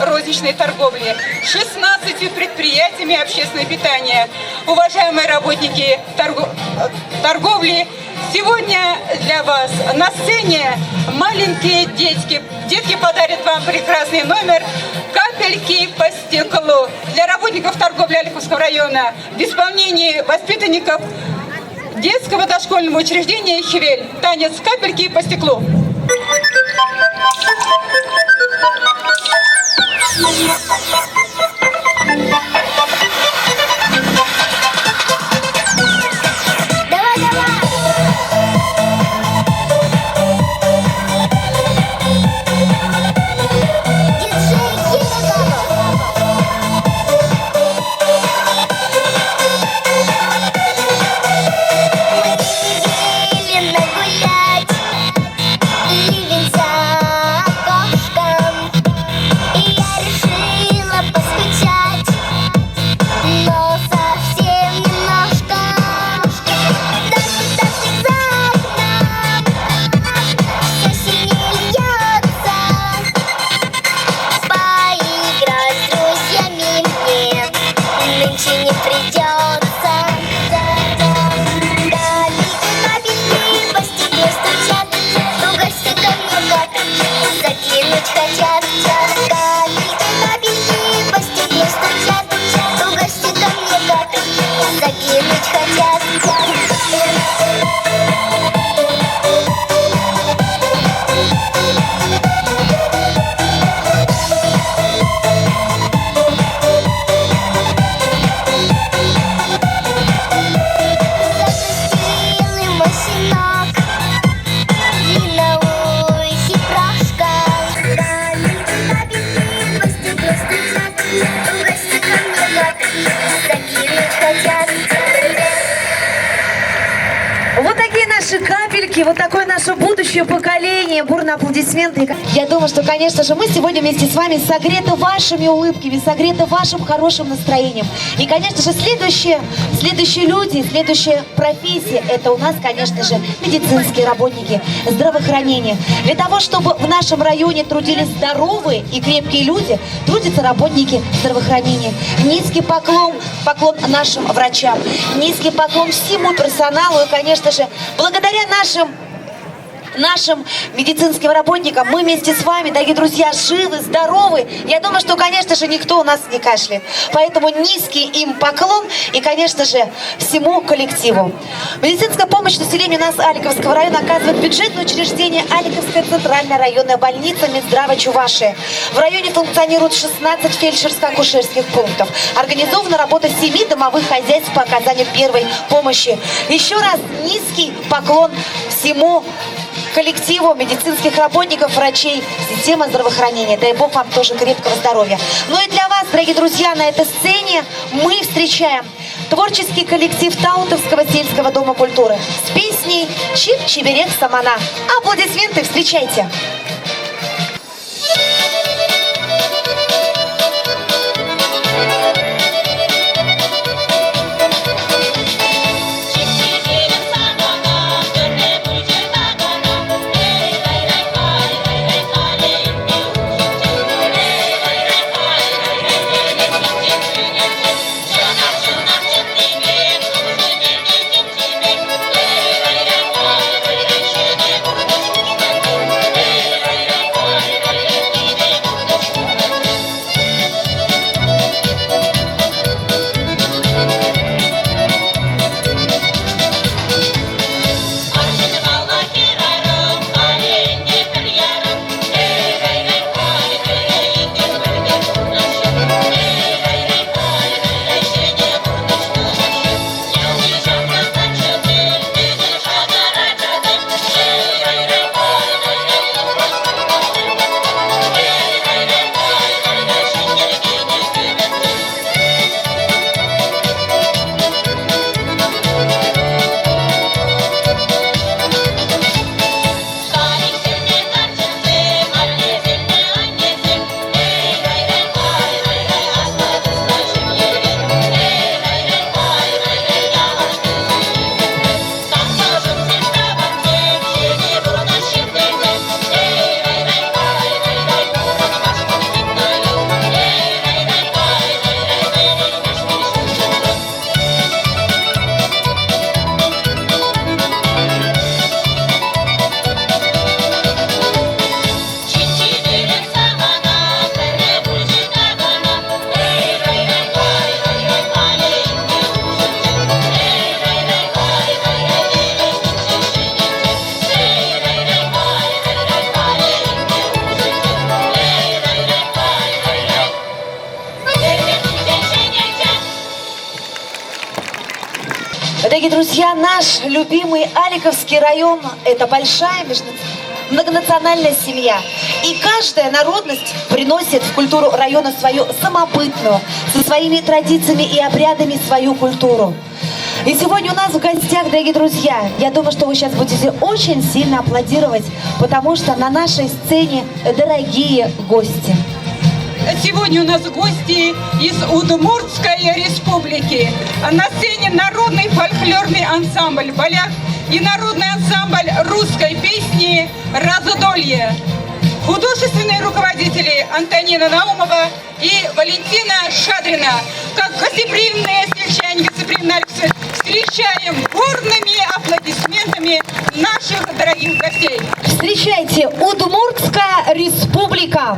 розничной торговли, 16 предприятиями общественного питания. Уважаемые работники торговли, сегодня для вас на сцене маленькие детки. Детки подарят вам прекрасный номер «Капельки по стеклу» для работников торговли Олеховского района в исполнении воспитанников детского дошкольного учреждения «Хивель». Танец «Капельки по стеклу». Капельки, вот такое наше будущее поколение. Бурные аплодисменты. Я думаю, что, конечно же, мы сегодня вместе с вами согреты вашими улыбками, согреты вашим хорошим настроением. И, конечно же, следующие люди, следующая профессия, это у нас, конечно же, медицинские работники здравоохранения. Для того, чтобы в нашем районе трудились здоровые и крепкие люди, трудятся работники здравоохранения. Низкий поклон нашим врачам, низкий поклон всему персоналу и, конечно же, благодаря нашим медицинским работникам мы вместе с вами, дорогие друзья, живы, здоровы. Я думаю, что, конечно же, никто у нас не кашляет. Поэтому низкий им поклон и, конечно же, всему коллективу. Медицинская помощь населению у нас Олеховского района оказывает бюджетное учреждение Олеховская центральная районная больница Минздрава Чувашии. В районе функционирует 16 фельдшерско-акушерских пунктов. Организована работа 7 домовых хозяйств по оказанию первой помощи. Еще раз низкий поклон всему коллективу медицинских работников, врачей, системы здравоохранения. Дай Бог вам тоже крепкого здоровья. Ну и для вас, дорогие друзья, на этой сцене мы встречаем творческий коллектив Таутовского сельского дома культуры с песней «Чип-чиберех самана». Аплодисменты, встречайте! Дорогие друзья, наш любимый Аликовский район – это большая многонациональная семья. И каждая народность приносит в культуру района свою самобытную, со своими традициями и обрядами свою культуру. И сегодня у нас в гостях, дорогие друзья, я думаю, что вы сейчас будете очень сильно аплодировать, потому что на нашей сцене дорогие гости. Сегодня у нас гости из Удмуртской республики. На сцене народный фольклорный ансамбль «Баляк» и народный ансамбль русской песни «Разудолье». Художественные руководители Антонина Наумова и Валентина Шадрина. Как гостеприимные сельчане, гостеприимные Алексеевич, встречаем бурными аплодисментами наших дорогих гостей. Встречайте, Удмуртская республика.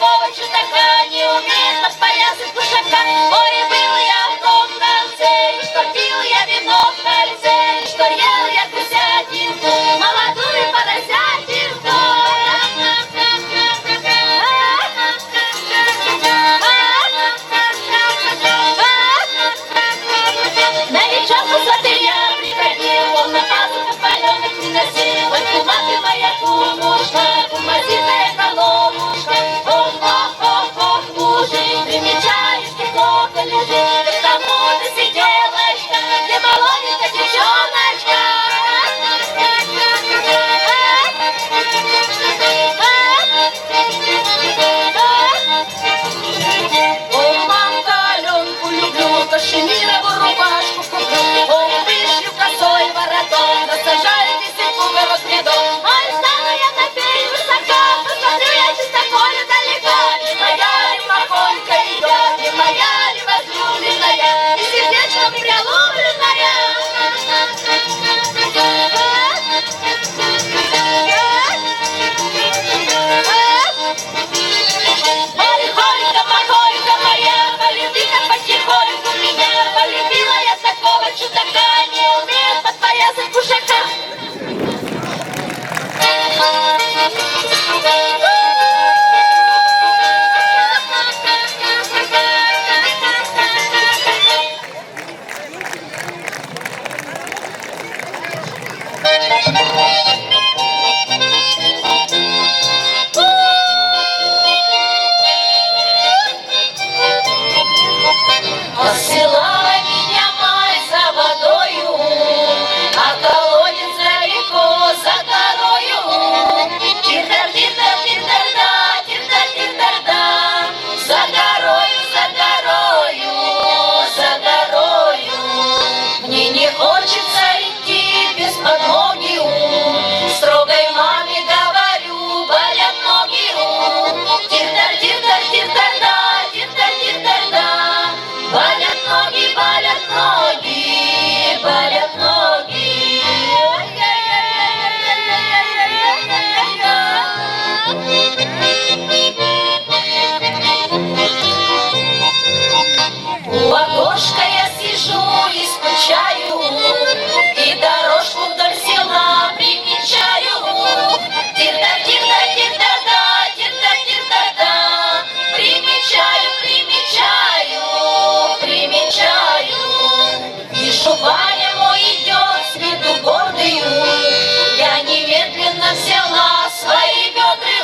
такого чудака, не умеет подпоясать кушака. Ой, был я в том конце, что пил я вино в кольце, что ел я гусятинку, молодую поросятинку. На вечерку сваты я приходил, он на пазухах паленых приносил. Ой, кума ты моя кумушка, кумазиная головушка. Ох, ох, ох, ох, мужик, примечаешь, ты плохо лежишь. Ты тому ты сиделочка, где молоденькая девчоночка. Ой, мамка, Аленку люблю, кашемировую рубашку куплю. Ой, вышлю косой вороток, насажаю висельку в гнедом. Ай, стану я на пень высока, посмотрю я чистоколю далеко. Не моя ли махонька идет, не моя ли возлюбленная, и сердечком прилубленная. Ой, Холька, махолька моя, полюби-ка потихоньку меня. Полюбила я такого чудака, не умеет подпоясать кушака. Посылала меня мать за водою, а колодец далеко за горою. Тир-дар, тир-дар, тир-дар-да, тир-дар, тир-дар-да. За горою, за горою, за горою. Мне не хочется идти без подмоги. Строгой маме говорю, болят ноги. Тир-дар, тир-дар, тир-дар-да, тир-дар, тир-дар-да. Болят ноги, болят ноги, болят ноги. У окошка я сижу и скучаю, и дорожку вдоль села примечаю. Тир-дар, тир-дар, тир-дар-да, тир-дар, тир-дар-да. Примечаю, примечаю, примечаю. Вижу, Ваня мой идет с виду гордою. Я немедленно взяла свои бедры.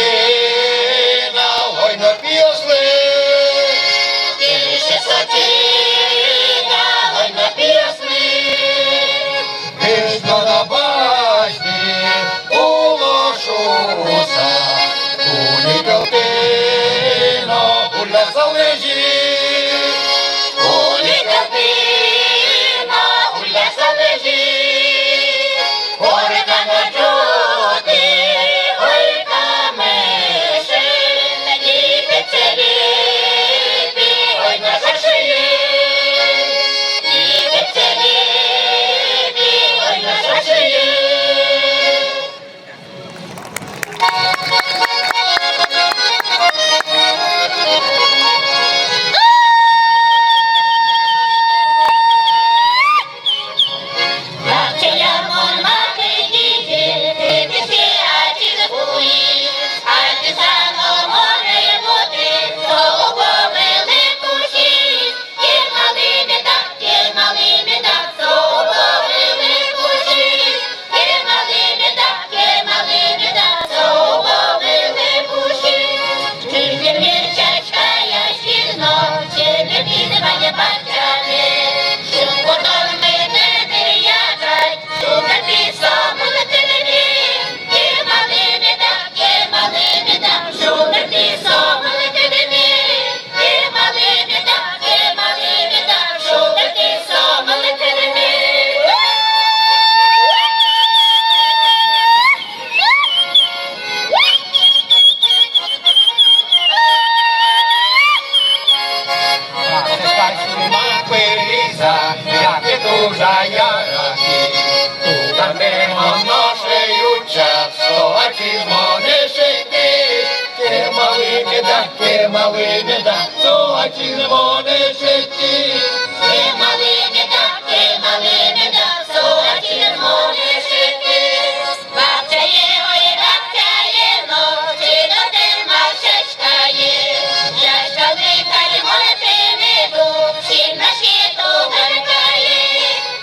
сотіна, ой на післи. Більше сотіня, ой на пісни. Пісно на башні улошуся, кулі калтино, куля залежі. Кулі картина, куля залежить. Горка на чути, горка миші, на діти целіпі, ой на шашиї. Діти целіпі, ой на шашиї. Навчаємо мати діти, дитячі, а ті забуї, а ти само може бути, то уповили кущі, ті малими так, то уповили кущі, ті малими так, то уповили кущі. Тільки мірчачка я щільно, чи не піднімає батьками, щоб потім ми не дир'якать, шукать пісом летелеві. Ті малими так, шукать пісом летелеві. Ті малими так, шукать пісом летелеві. Маквеліза, як і дуже яраки, тука не моношею часто, а ті монешики. Кемали да, то а ті не монешики. Ті малими так, сочі монешики. Бабця є, ой, бабця є, ночі до тема щачкає. Щачка лихає, молити не ду, всім на щиту гаркає.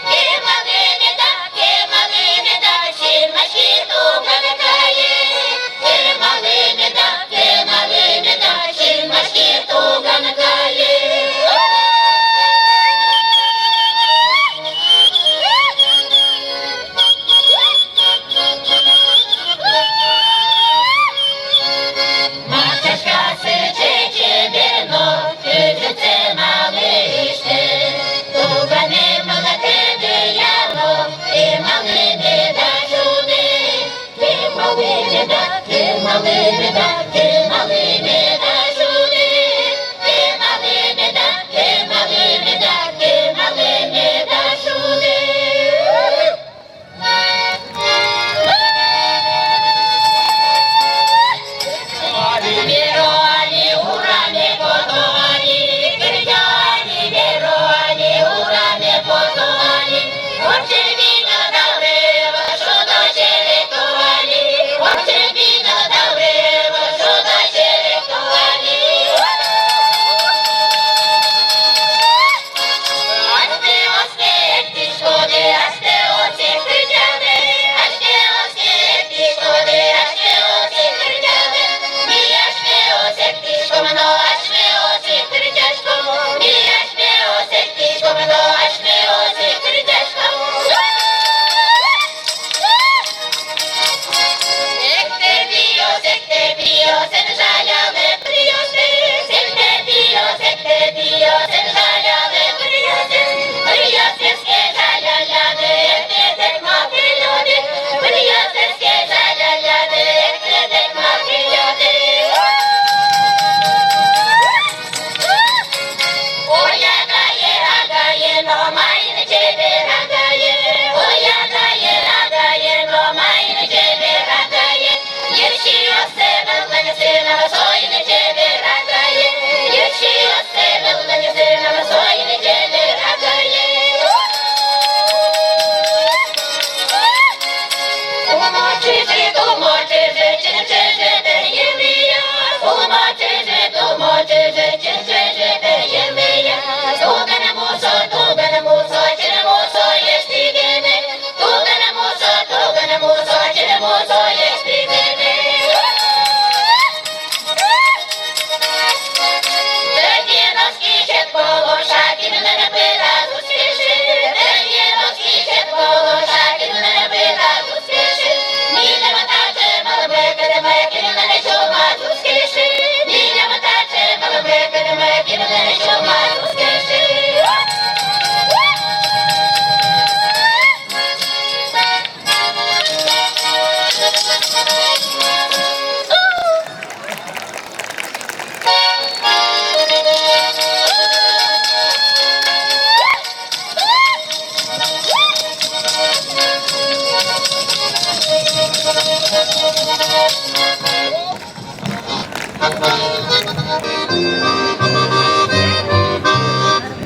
Ті малими так, всім на щиту гаркає. Ті малими так, всім на щиту гаркає.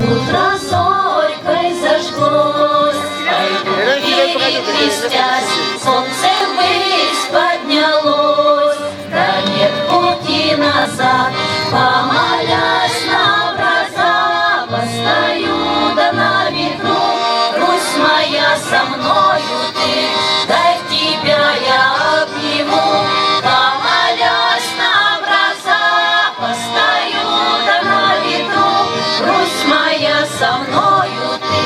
Утро зорькой зажглось, пойду крестясь, солнце ввысь поднялось, да нет пути назад, помолясь на образа, постою да на ветру, Русь моя, со мною ты, дай в тебя я обниму, помолясь на образа, постою да на ветру, Русь моя, со мною ты,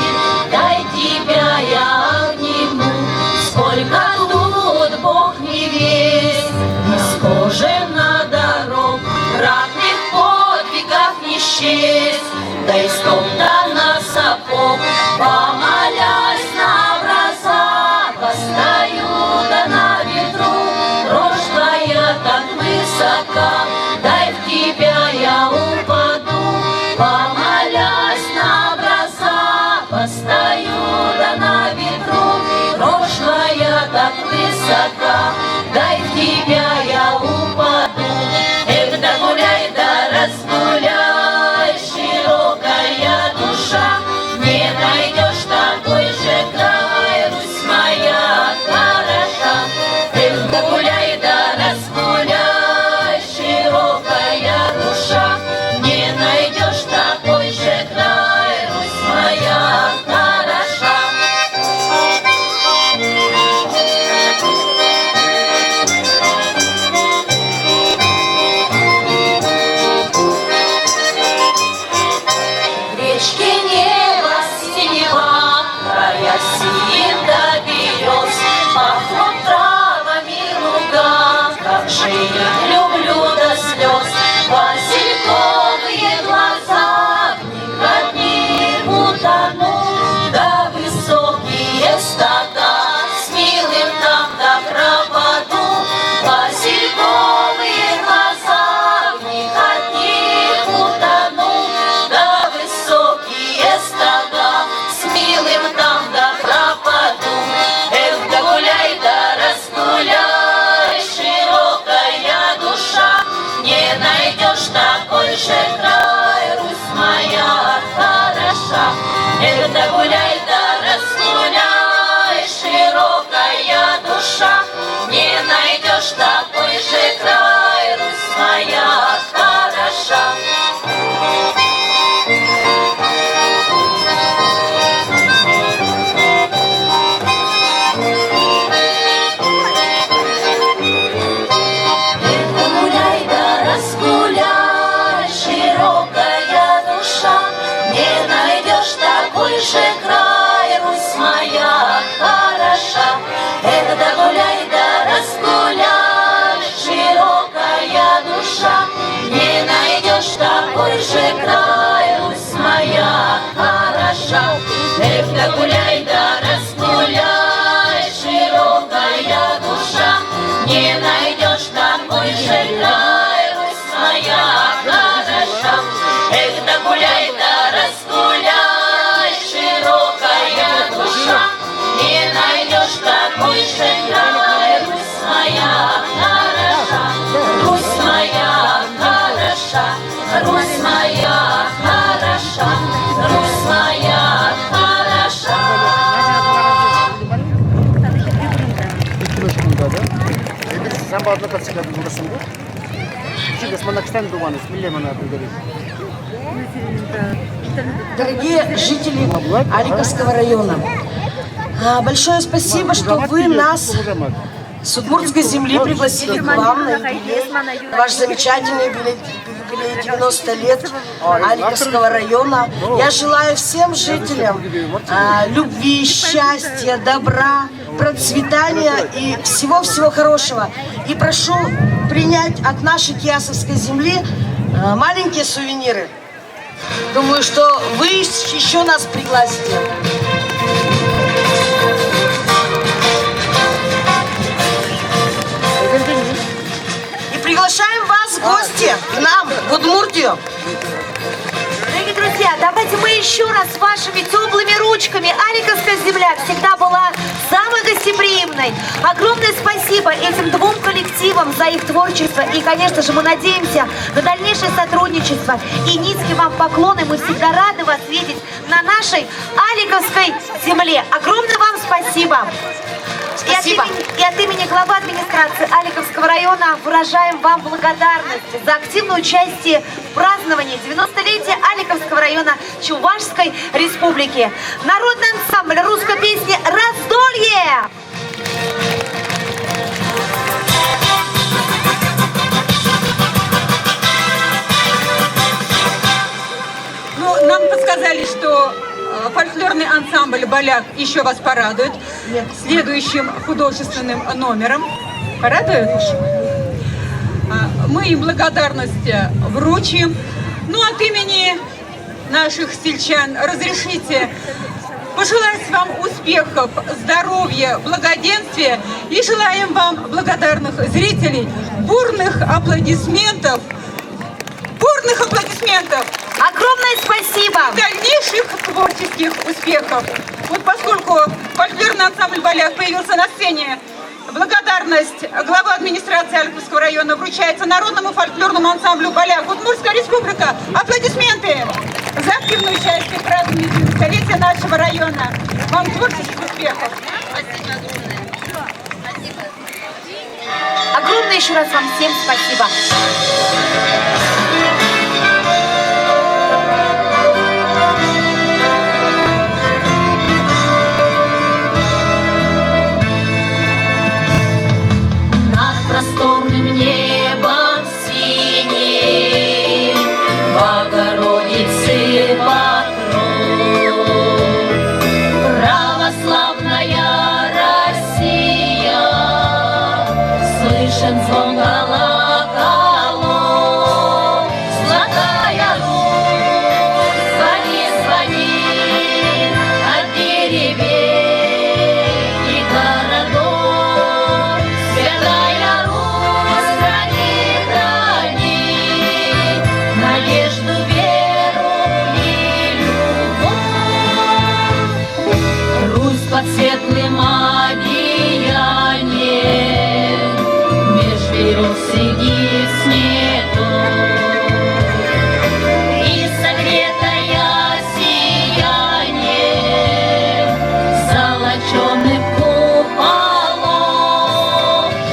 дай тебя я обниму. Сколько тут Бог не весть, несхожена дорог, ратных подвигов не счесть, да и стоптана сапог, помолясь на образа, постою да на ветру, рожь твоя так высока, дай в тебя я упаду, помолясь на образа, постою да на ветру, рожь твоя так высока, дай в тебя я упаду. Эх, да гуляй, да разгуляй, широкая душа, не найдешь такой же край, Русь моя хороша. Эх, да гуляй, да разгуляй, широкая душа, не найдешь такой же край, Русь моя хороша. Речки неба синева, края синь до берез, пахнут травами луга, как же их люблю до слез. Васильковые глаза, в них одни утону, да высокие стада, с милым там да пропаду. Васильковые глаза, в них одни утону, да высокие стада, с милым там да пропаду. Эх, да гуляй, да разгуляй, широкая душа, не найдешь такой же край, Русь моя хороша. Эх, да гуляй, да разгуляй, широкая душа, не найдешь такой же край, Русь моя хороша. Гуляй да разгуляй, широкая душа, не найдешь такой же край, Русь моя хороша. Эх, да гуляй да разгуляй, широкая душа, не найдешь такой же край, Русь моя хороша. Эх, да гуляй да разгуляй, широкая душа, не найдешь такой же край, Русь моя хороша. Эх, да гуляй да разгуляй, широкая душа, не найдешь такой же край, Русь моя хороша. Русь моя хороша, Русь моя хороша, Русь моя хороша. Sen bu adına kaç çıkardın burasında? Şu kısmında kaç tane dumanız? Millet bana yapıyor. Дорогие жители Аликовского района, большое спасибо, что вы нас с Удмуртской земли пригласили к вам на юбилей, ваш замечательный юбилей 90 лет Аликовского района. Я желаю всем жителям любви, счастья, добра, процветания и всего-всего хорошего. И прошу принять от нашей Киясовской земли маленькие сувениры. Думаю, что вы еще нас пригласите. И приглашаем вас в гости к нам, в Удмуртию. Дорогие друзья, давайте мы еще раз вашими теплыми ручками. Аликовская земля всегда была самой гостеприимной. Огромное спасибо этим двум коллективам за их творчество. И, конечно же, мы надеемся на дальнейшее сотрудничество. И низкие вам поклоны. Мы всегда рады вас видеть на нашей Аликовской земле. Огромное вам спасибо. Спасибо. И от имени главы администрации Аликовского района выражаем вам благодарность за активное участие в праздновании 90-летия Аликовского района Чувашской Республики. Народный ансамбль русской песни «Раздолье». Ну, нам подсказали, что фольклорный ансамбль «Баляк» еще вас порадует следующим художественным номером. Порадует? Мы им благодарность вручим. Ну, от имени наших сельчан разрешите пожелать вам успехов, здоровья, благоденствия и желаем вам, благодарных зрителей, бурных аплодисментов. Бурных аплодисментов! Огромное спасибо! Дальнейших творческих успехов. Вот поскольку фольклорный ансамбль «Баляк» появился на сцене, благодарность главы администрации Аликовского района вручается народному фольклорному ансамблю «Баляк». Удмуртская республика. Аплодисменты за активное участие в праздновании 90-летия нашего района. Вам творческих успехов. Спасибо огромное. Спасибо. Огромное еще раз вам всем спасибо. Просторным небом синим Богородицы покров, православная Россия, слышен звон колоколов. Золотая Русь, звони, звони от деревень и городов. Святая Русь, храни, храни надежду, веру и любовь. Русь под светлым одеянием меж берез среди снегов, и согретая сиянием золоченых куполов.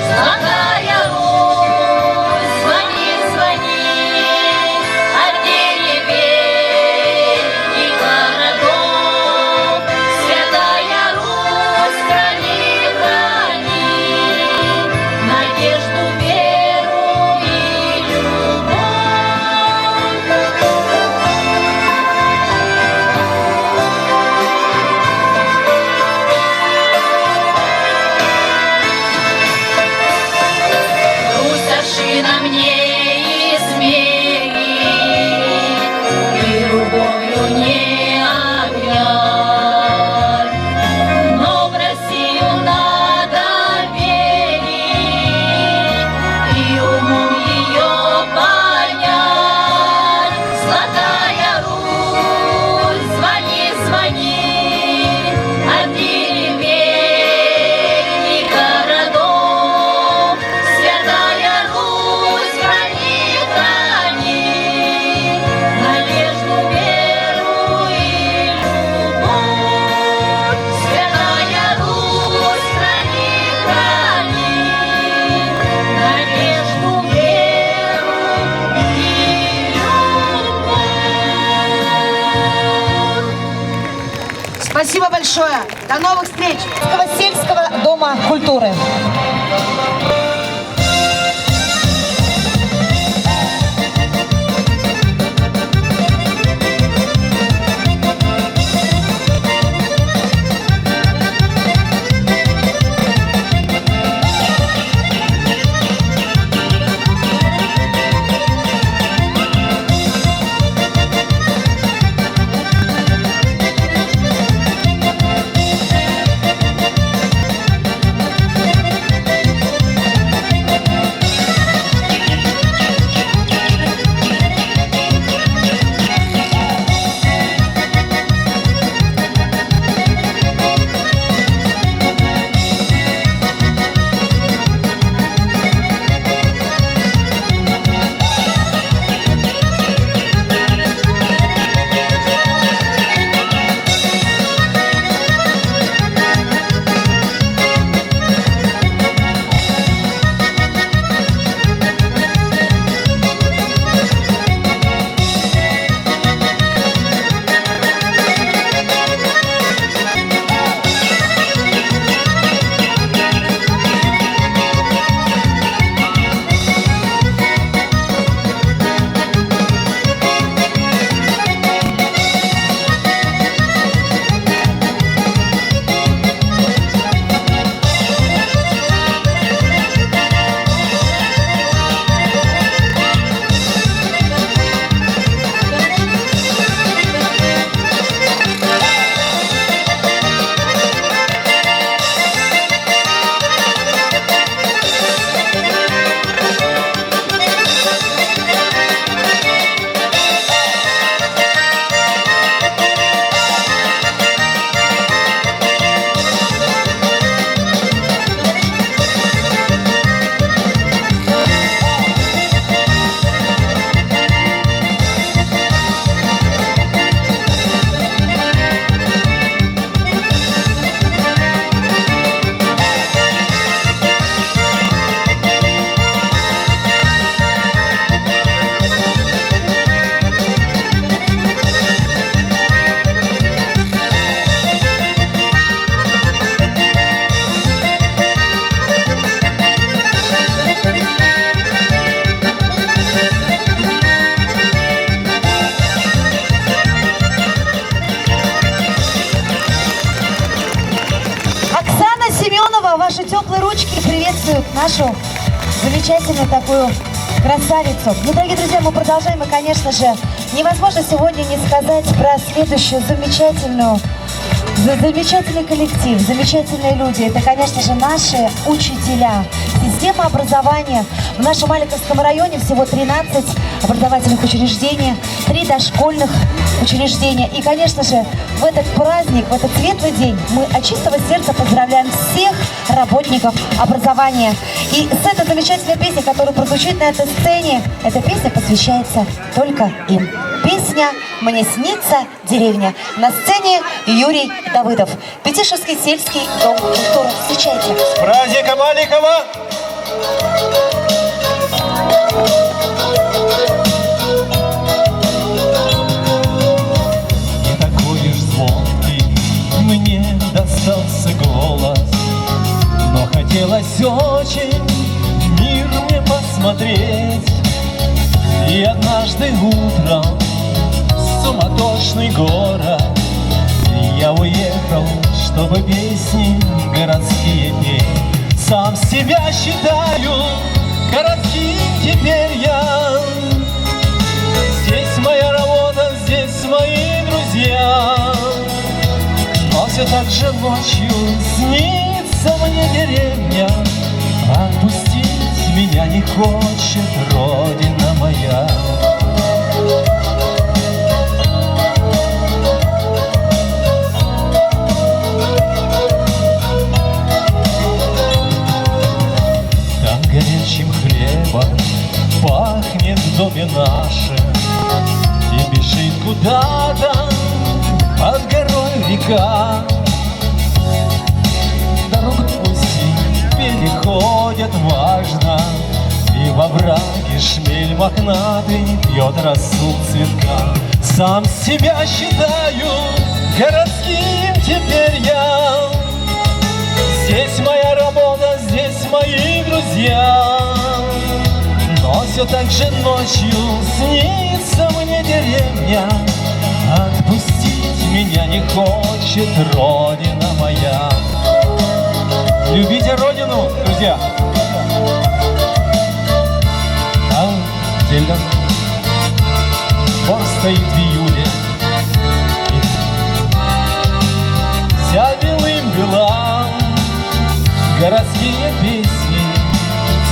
Золотая Русь, звони, звони от деревень и городов. Святая Русь, храни, храни надежду, веру и любовь. Русь аршина мне измерит, и любовью не объять, но в Россию надо верить и умом ее понять. Золотая Русь, звони, звони от деревень и городов. Святая Русь, храни, храни надежду, веру и любовь. Святая Русь, храни, храни надежду, веру и любовь. Спасибо большое. До новых встреч. Сельского дома культуры. замечательную такую красавицу. Ну, дорогие друзья, мы продолжаем, и, конечно же, невозможно сегодня не сказать про следующую замечательный коллектив, замечательные люди. Это, конечно же, наши учителя. Система образования в нашем Маликовском районе всего 13 образовательных учреждений, 3 дошкольных учреждения. И, конечно же, в этот праздник, в этот светлый день мы от чистого сердца поздравляем всех работников образования. И с этой замечательной песней, которая прозвучит на этой сцене, эта песня посвящается только им. Песня «Мне снится деревня». На сцене Юрий Давыдов. Пятишевский сельский дом культуры. Встречайте. С праздником Маликова! Не такой уж звонкий мне достался голос, но хотелось очень мир мне посмотреть. И однажды утром в суматошный город я уехал, чтобы песни городские петь. Сам себя считаю городским теперь я. Здесь моя работа, здесь мои друзья. Но все так же ночью снится мне деревня. Отпустить меня не хочет родина моя. Там горячим хлебом пахнет в доме нашем, и бежит куда-то под горой река. Дорогу пусть переходят важно, и во враге шмель мохнатый пьет росу цветка. Сам себя считаю городским теперь я. Здесь моя работа, здесь мои друзья. Но все так же ночью снится мне деревня. Отпустить меня не хочет родина моя. Любите родину, друзья! Там, где бор стоит в июле, вся белым-бела, городские песни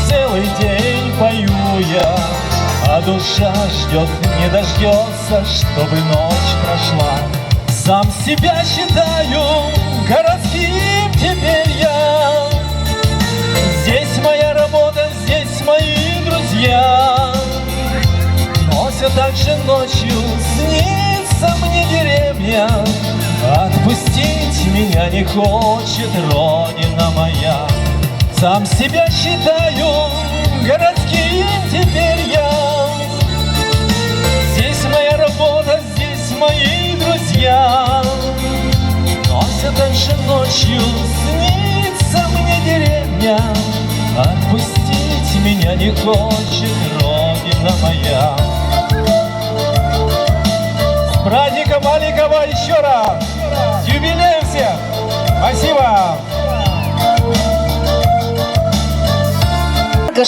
целый день пою я, а душа ждет, не дождется, чтобы ночь прошла. Сам себя считаю городским теперь я. Здесь моя работа, здесь мои друзья. Но все так же ночью снится мне деревня. Отпустить меня не хочет родина моя. Сам себя считаю городским теперь я. Здесь моя работа, здесь мои друзья. Но все так же ночью снится мне деревня. Отпустить меня не хочет родина моя. С праздником Маликова еще раз! С юбилеем всех! Спасибо!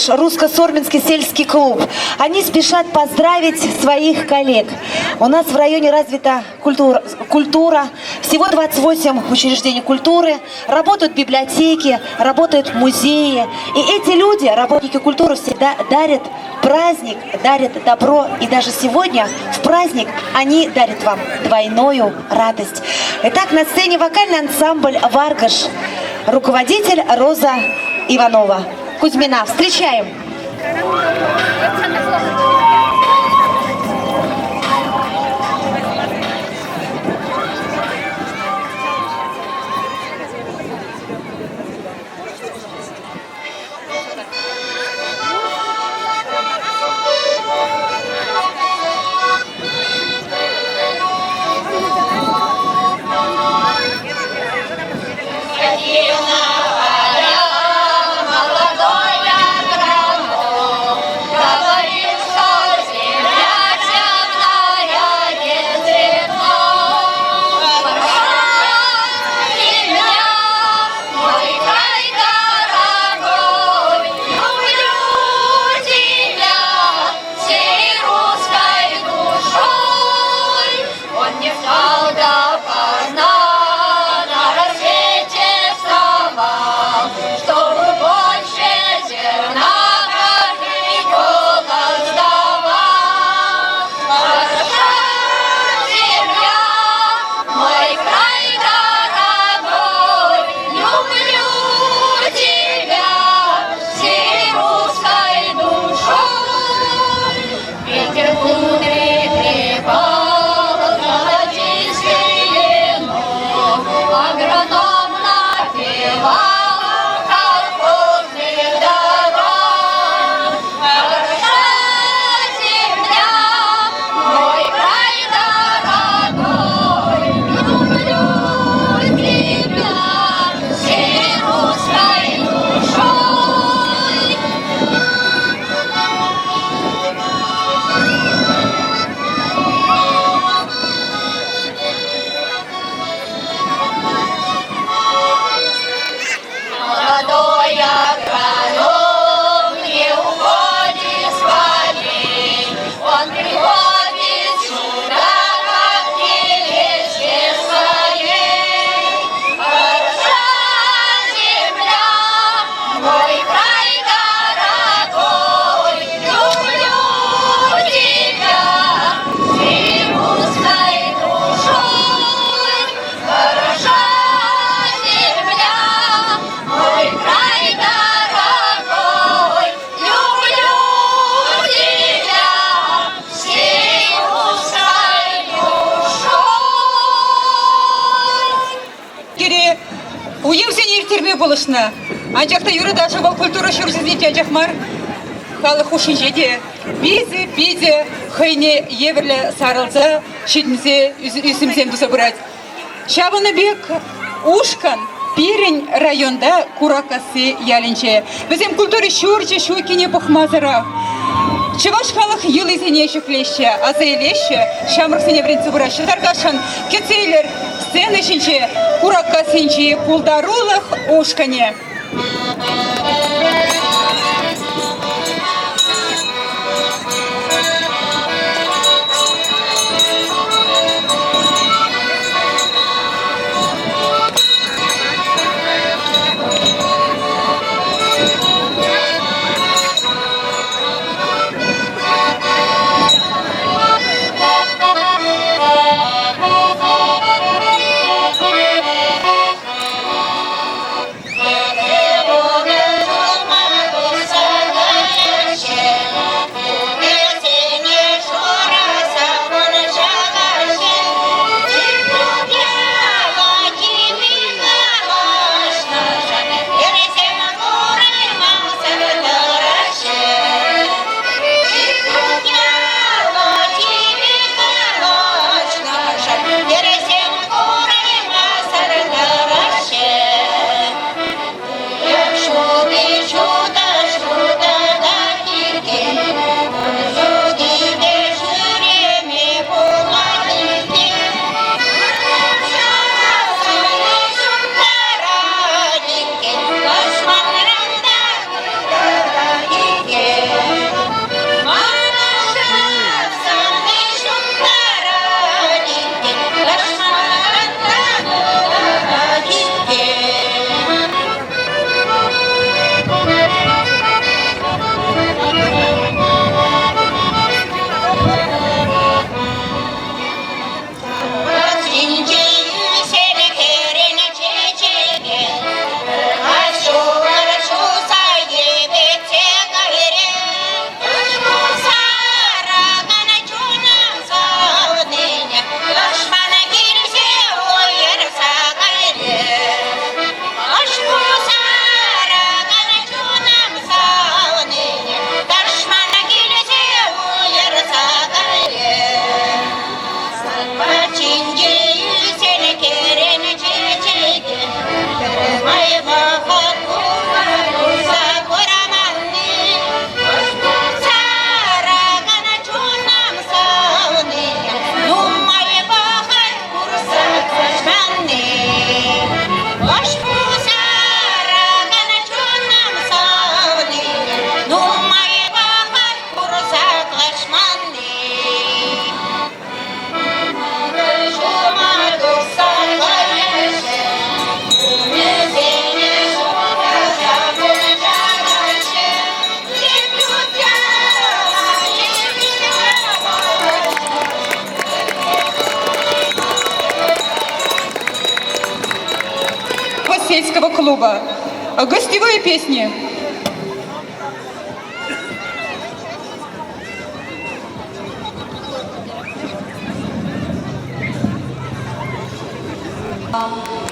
Русско-Сорминский сельский клуб. Они спешат поздравить своих коллег. У нас в районе развита культура. Всего 28 учреждений культуры. Работают библиотеки, работают музеи. И эти люди, работники культуры, всегда дарят праздник, дарят добро. И даже сегодня в праздник они дарят вам двойную радость. Итак, на сцене вокальный ансамбль «Варгаш». Руководитель Роза Иванова. Кузьмина. Встречаем! Молодой агроном говорит, кылышна. Анчакта юрыда жабал культура шуржизните анчакмар. Халық ушын жеде. Бизе, хайне еверле сарылса, шетімсе, үсімсемді собырать. Шабыны бек ушкан, Пирень районда куракасы ялинче. Bizim культури шурче шуйкине пахмазара. Чеваш халық йылы зене шуклеще, азайлеще, шамрық зене бренці бұрашы. Таргашан кетсейлер сцены шинче, куракасынче пулдарулық ушкане. Сельского клуба. Гостевые песни. Господи,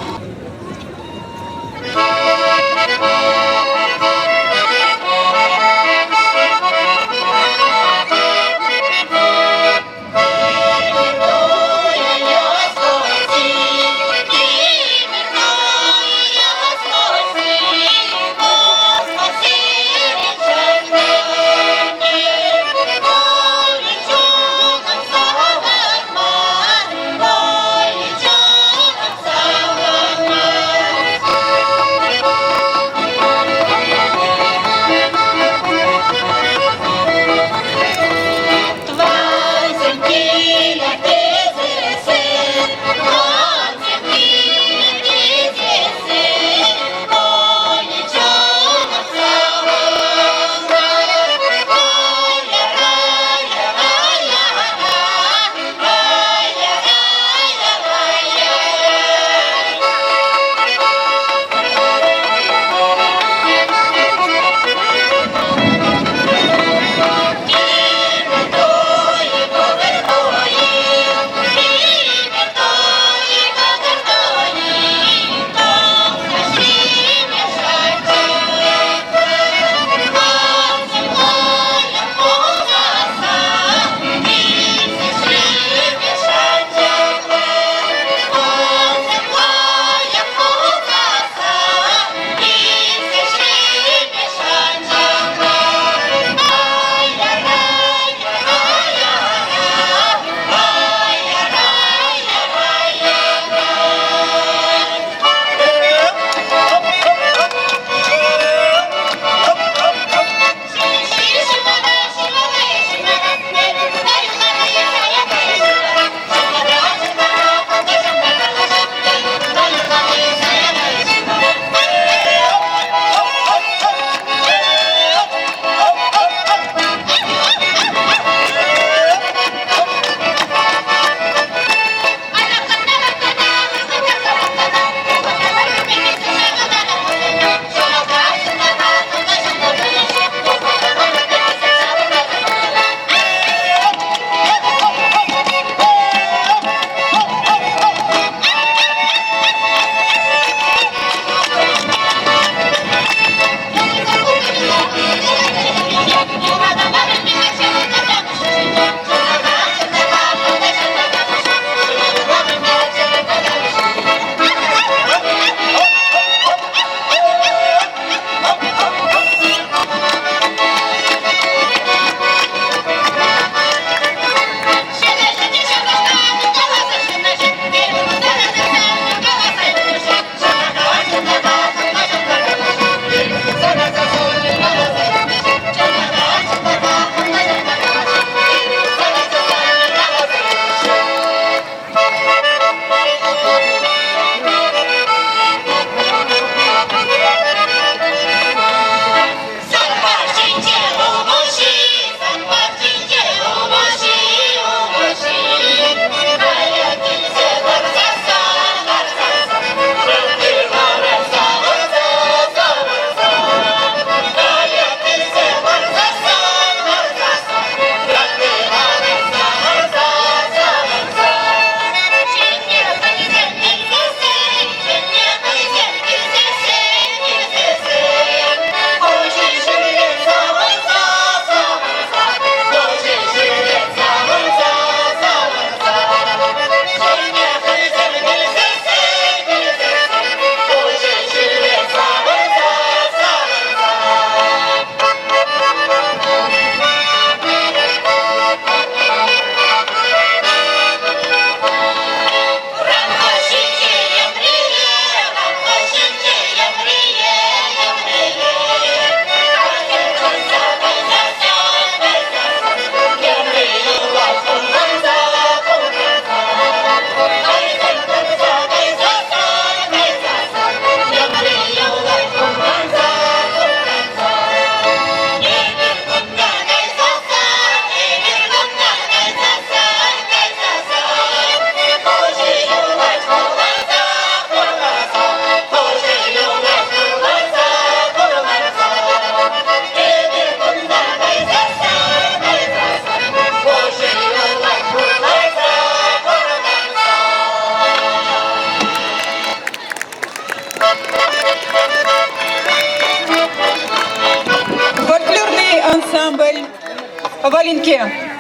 Здравствуйте!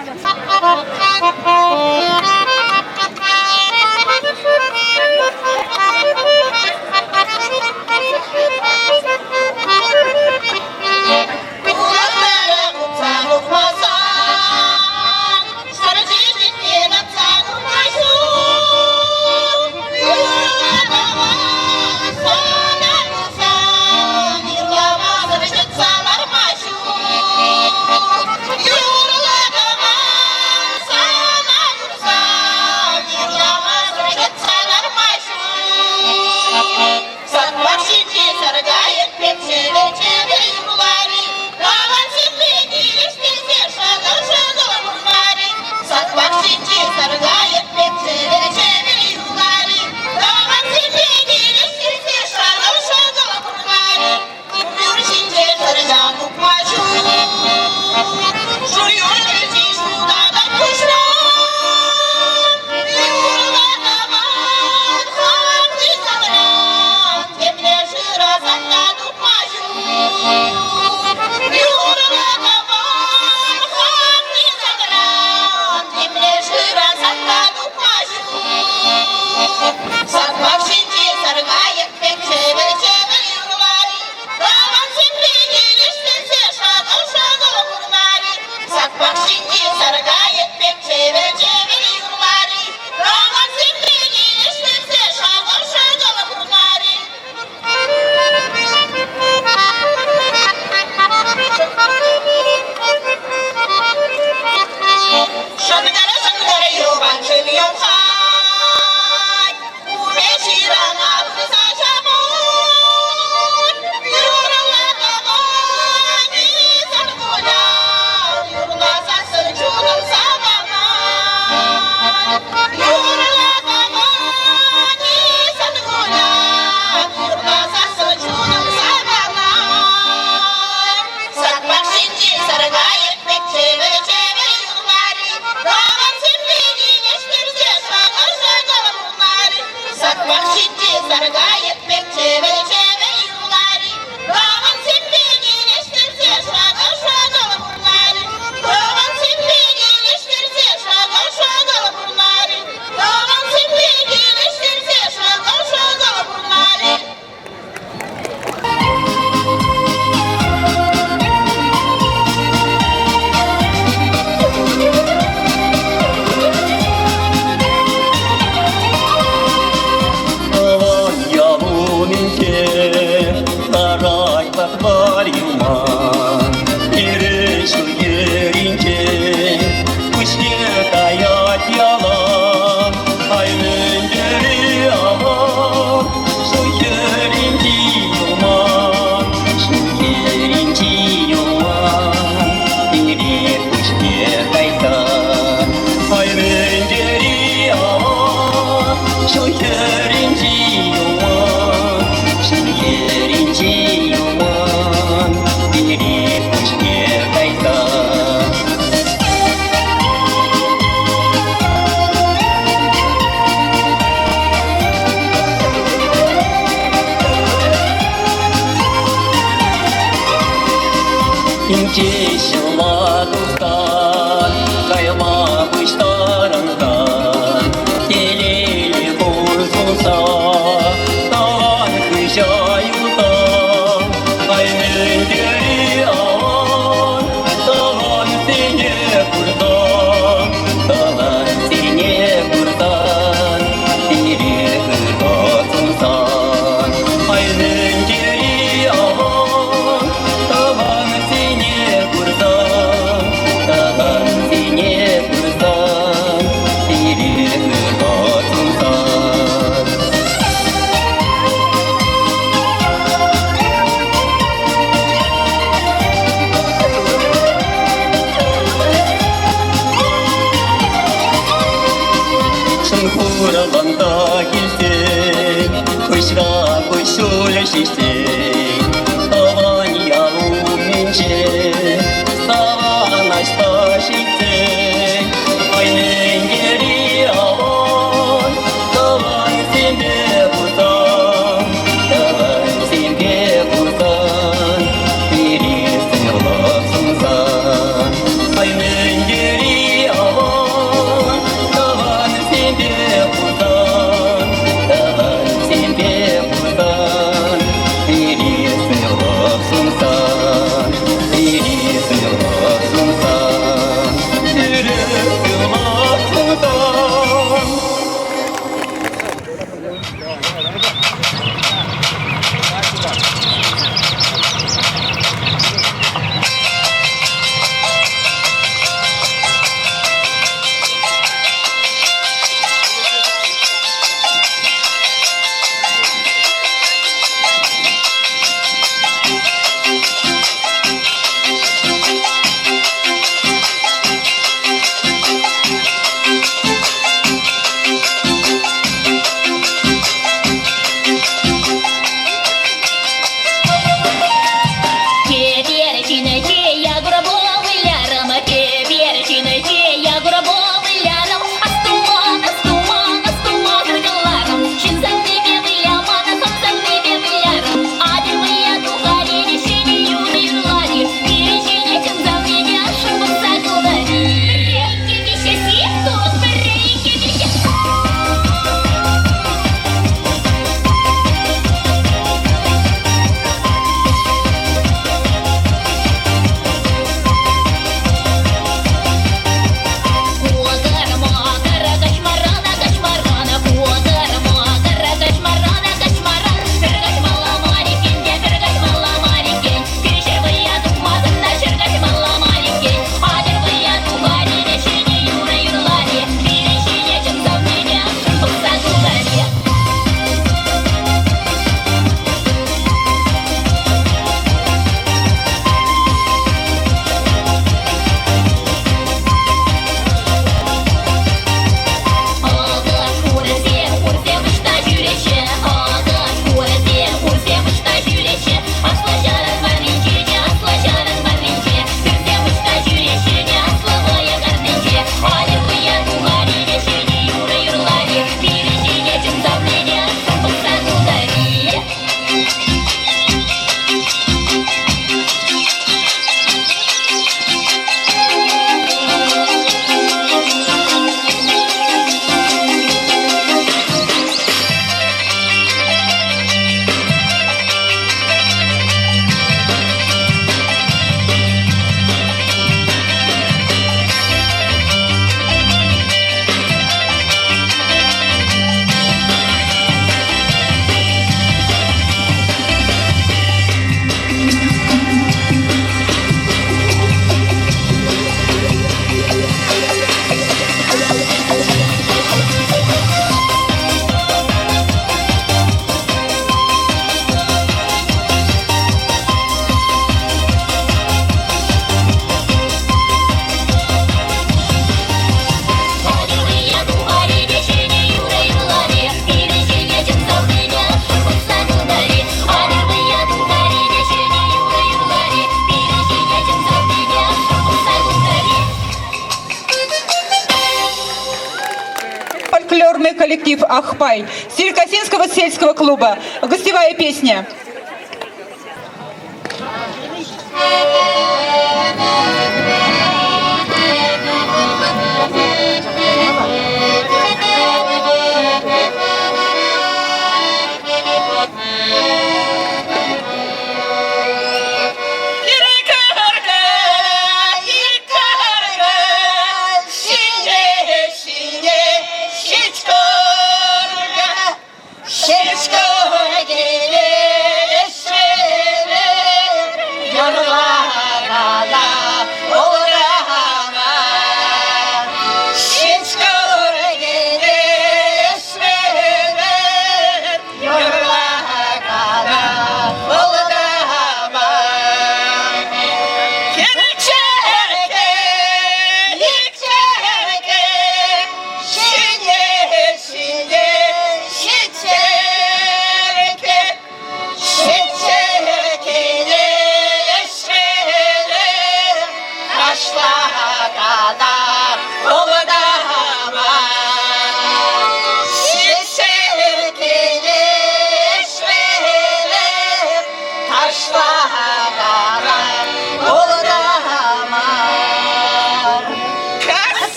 фольклорный коллектив «Ахпай» Силикасинского сельского клуба. Гостевая песня.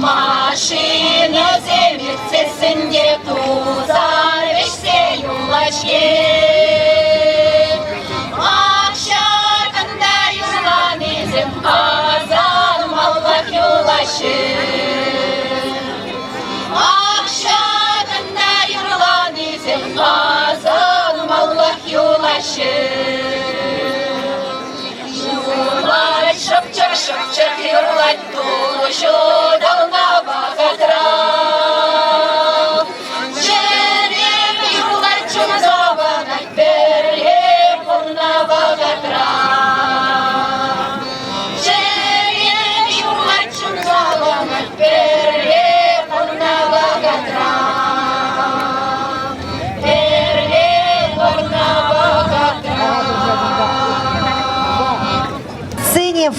Машина землицы сындету, зарвешься юлачке. Акшаканда юрланызым, азан маллах юлашы. Акшаканда юрланызым, азан маллах юлашы. Чак юрлать душу давно богатра. Жерем юрлать чумазована, берем полна богатра. Жерем юрлать чумазована, берем полна богатра. Берем полна богатра.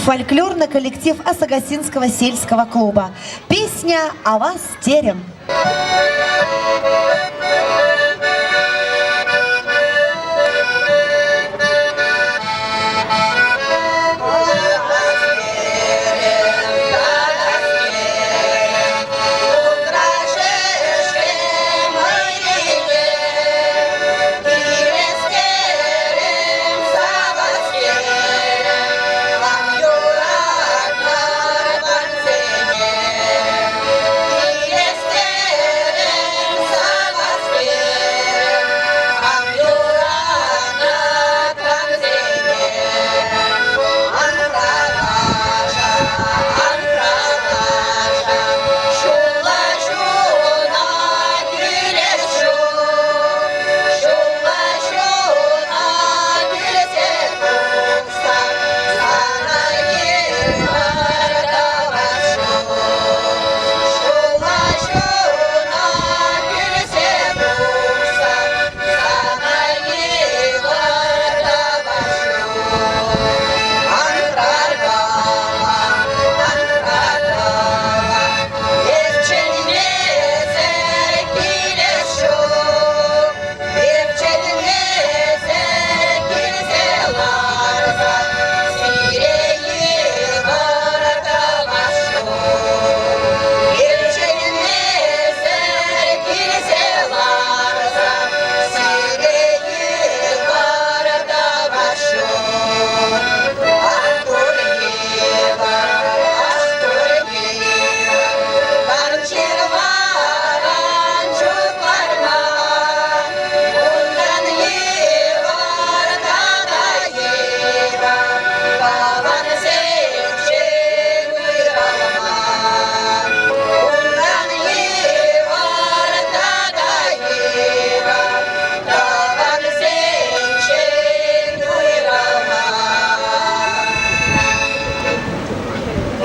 Фольклорный коллектив Асагасинского сельского клуба. Песня «О вас терем».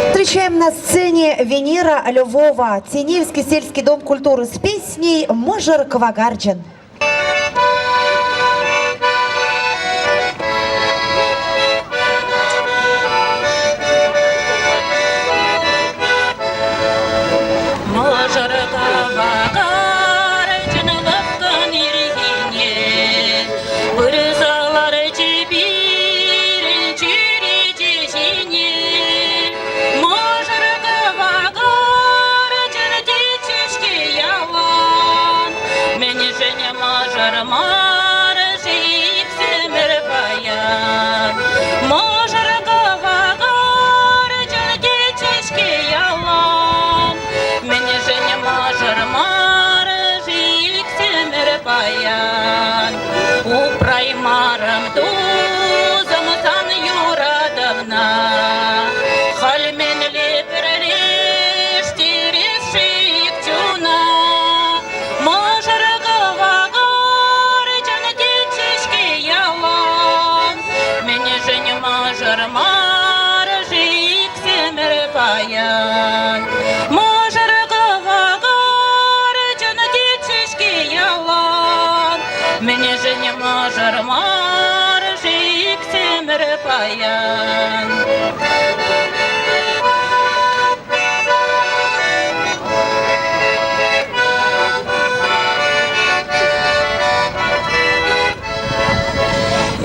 Встречаем на сцене Венера Львова, Теневский сельский дом культуры с песней «Можер Квагарджин».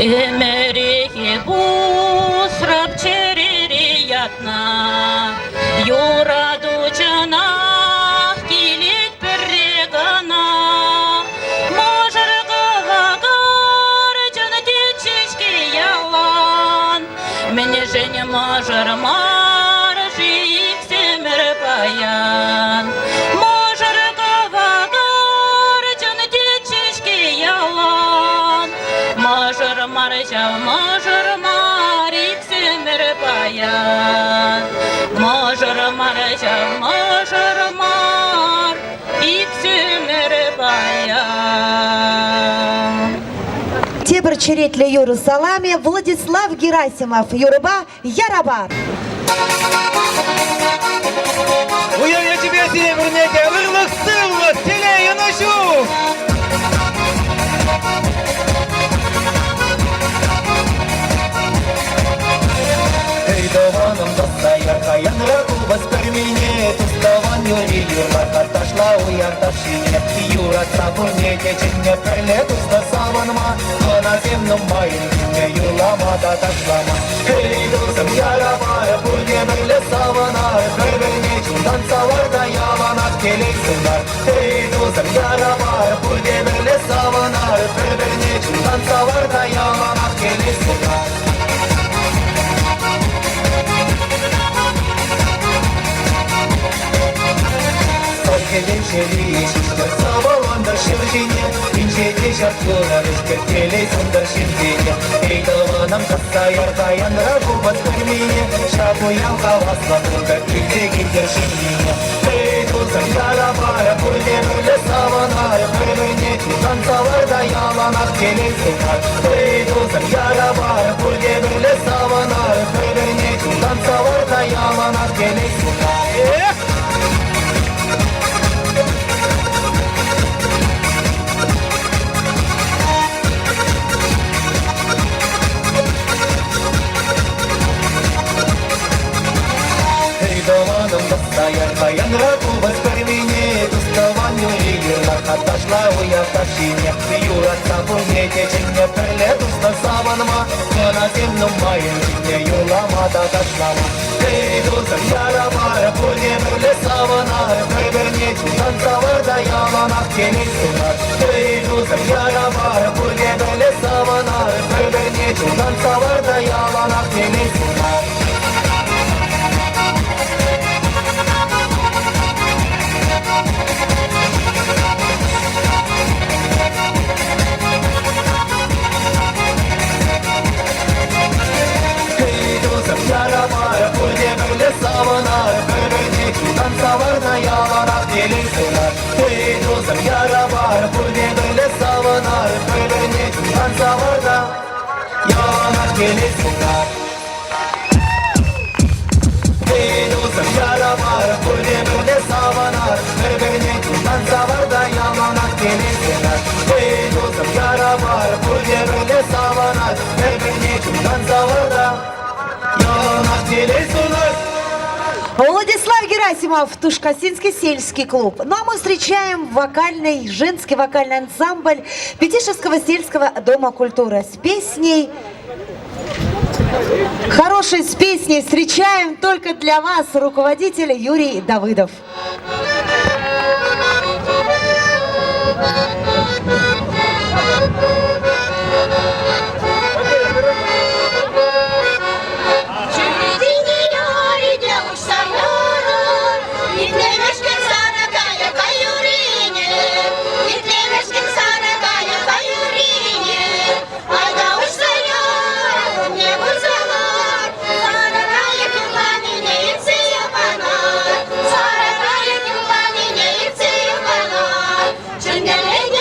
Эмерихи бусрап черериятна, юрадучана килит перегана, можерга вагарчан течечки ялан, мне же не можер маржик семер паян, можерга вагарчан течечки ялан. Можер марчав, можер марик иксенер баян. Мажар маража, мажар мар, иксенер баян. Тебір черетлі Юру Салами, Владислав Герасимов, Юрба Ярабар. Уяв я тебе севернете, вырлых сылва, стелею ночу! Эй, даваном достая, каян раку воспримене, туставан юри юрла, отошла у ярташине, юра цапурнете, чинне прилету стасаванма, но на земном моем чинне юрла мата ташлама. Эй, дусам ярабая, бурге берле савана, берберне чундан саварда явана, келек сынар. Эй, дусам ярабая, бурге берле савана, берберне чундан саварда явана, келек сынар. Gelişeli şişler savalandır şirjine İnce teşat yorarıştır telesindar şirjine Ey davanam kassa yardayan rakubat kırmine Şabuyan havaslanırda külde gider şirjine Ey tuzam yarabaya kulle böyle savanaya Kırmine tutan savarda yalanak telesinler Ey tuzam yarabaya kulle böyle savanaya Kırmine tutan savarda yalanak telesinler Даваном достаян, каян раку воспримене, туставан юри юрла, отошла у ярташине, юра цапурнете, чинне прилету стасаванма, но на земном моем чинне юрла мата ташлама. Эй, дусам ярабая, пурне берле савана, приберне чундан саварда яланак келек сынар. Эй, дусам ярабая, пурне берле савана, приберне чундан саварда яланак келек сынар. Yarabaya, pulde böyle savana, berberne çudan savarda yalanak gelirseler. Hey dostum yarabaya, pulde böyle savana, berberne çudan savarda yalanak gelirseler. Hey dostum yarabaya, pulde böyle savana, berberne çudan savarda yalanak gelirseler. Hey dostum yarabaya, pulde böyle savana, berberne çudan savarda Владислав Герасимов, Тушкасинский сельский клуб. Ну а мы встречаем женский вокальный ансамбль Пятишевского сельского дома культуры с песней. Хорошей с песней встречаем только для вас руководитель Юрий Давыдов. Neler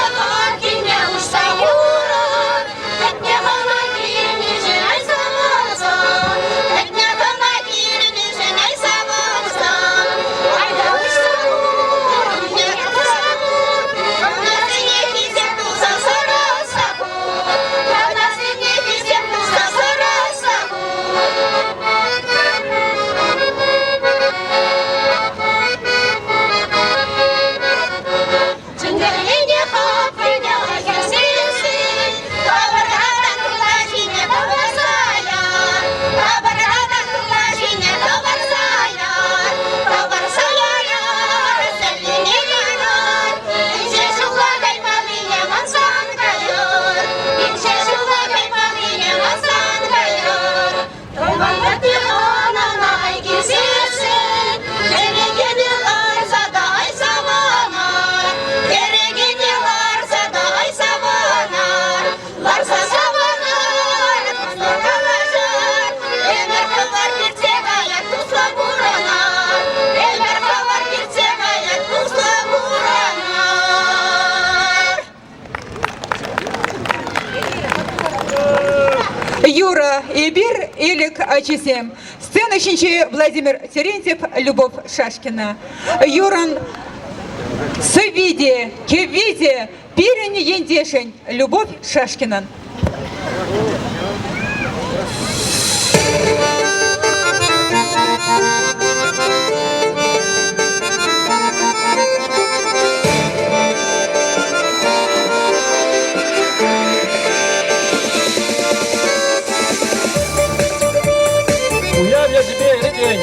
Юра Ибир Элик Ачисем. Сцена чинче Владимир Терентьев, Любовь Шашкина. Юран Сывиде, Кевиде, Пирень Ендешень, Любовь Шашкина. Уявля тебе день.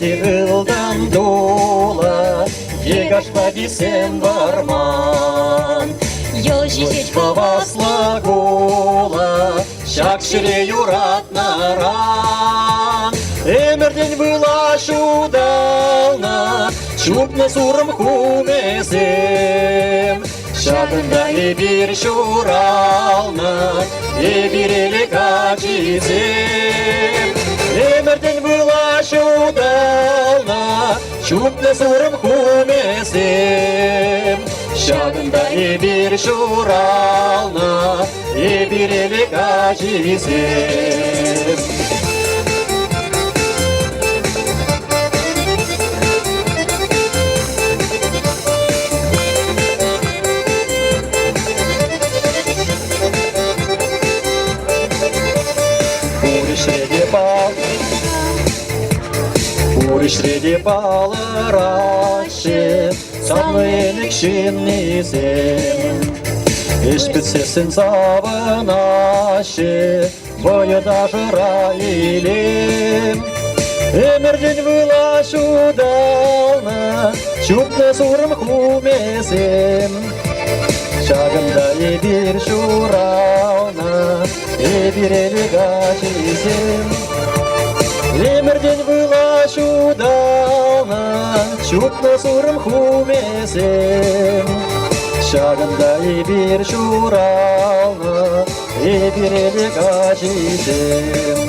Ылдан дола, егашка десен барман. Ёжичка басла гола, шак ширею ратнаран. Эмерден была шудална, чупна сурым хумесем. Шагында и бир шурална, и бирели качизем. Эмерден была шудална, чупна сурым хумесем. Шагында и бир шурална, и бирели качизем. Среди балараши, самлыник шиннизем. Ишпицесин заванаши, бою даже раилем. Эмерден была шудална, чупна сурым хумесем. Шагында и бир шурална, и бирели гачизем. Эмерден была шудална, чупна сурым хумесем. Шагында и бир шурална, и бирели гачизем.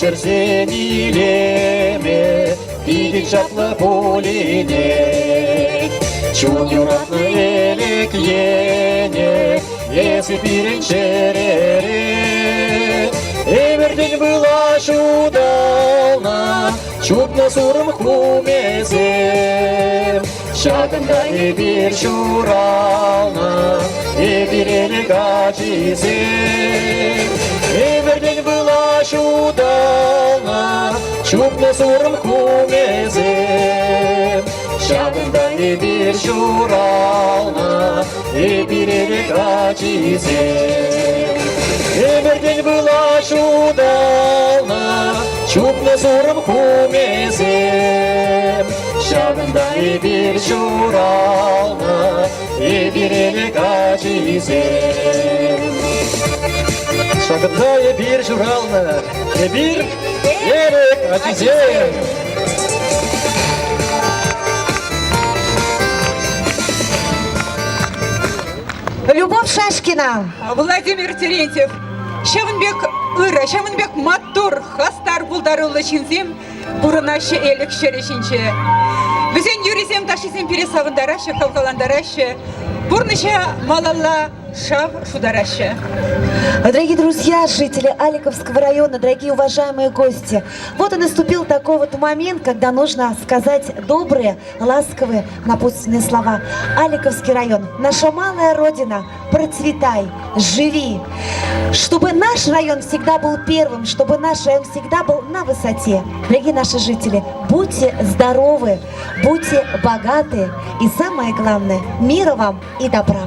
Шерзенилеме, видит жатлы полине. Чун юратны элек ене, если перенчерере. Эмерден была шудална, чупна сурым хумесем. Шагында и бир шурална, и бирели гачизем. Эмерден была шудална, чупна сурым хумесем. Шагында и бир шурална, и бирели гачизем. Эмерден была шудална, чупна сурым хумесем. Шагында и бир шурална, и бирели гачизем. Шагында и бир шурална, и бир элек гачизем. Любовь Шашкина. Владимир Терентьев. Шавынбек Ыра, Шавынбек Матур, Хастар Булдарулы Чинзем, Бурынашы Элек Шерешинче. Бізен юризем ташизем пересавындарашы, халқаландарашы. Бурныша малалла шав шудараща. Дорогие друзья, жители Аликовского района, дорогие уважаемые гости, вот и наступил такой вот момент, когда нужно сказать добрые, ласковые, напутственные слова. Аликовский район, наша малая родина, процветай, живи. Чтобы наш район всегда был первым, чтобы наш район всегда был на высоте. Дорогие наши жители, будьте здоровы, будьте богаты и самое главное, мира вам и добра.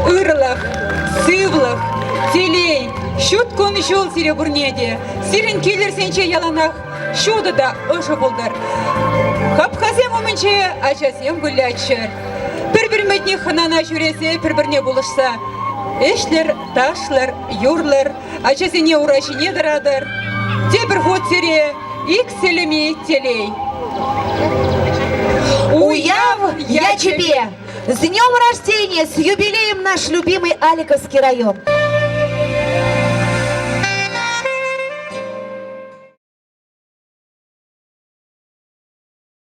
Ырлах, сывлах, телей, щут кон жол серебрнеде, сирен келер сенче яланах, щуды да ышы болдар. Хапхазем умынче, ачасем гулячыр. Бір-бірметне ханана жүресе, бір-бірне болышса. Эшлер, ташлар, юрлар, ачасене урашине дарадыр. Тебір ход сере, ик селеме телей. Уяв я тебе! С днем рождения, с юбилеем наш любимый Аликовский район!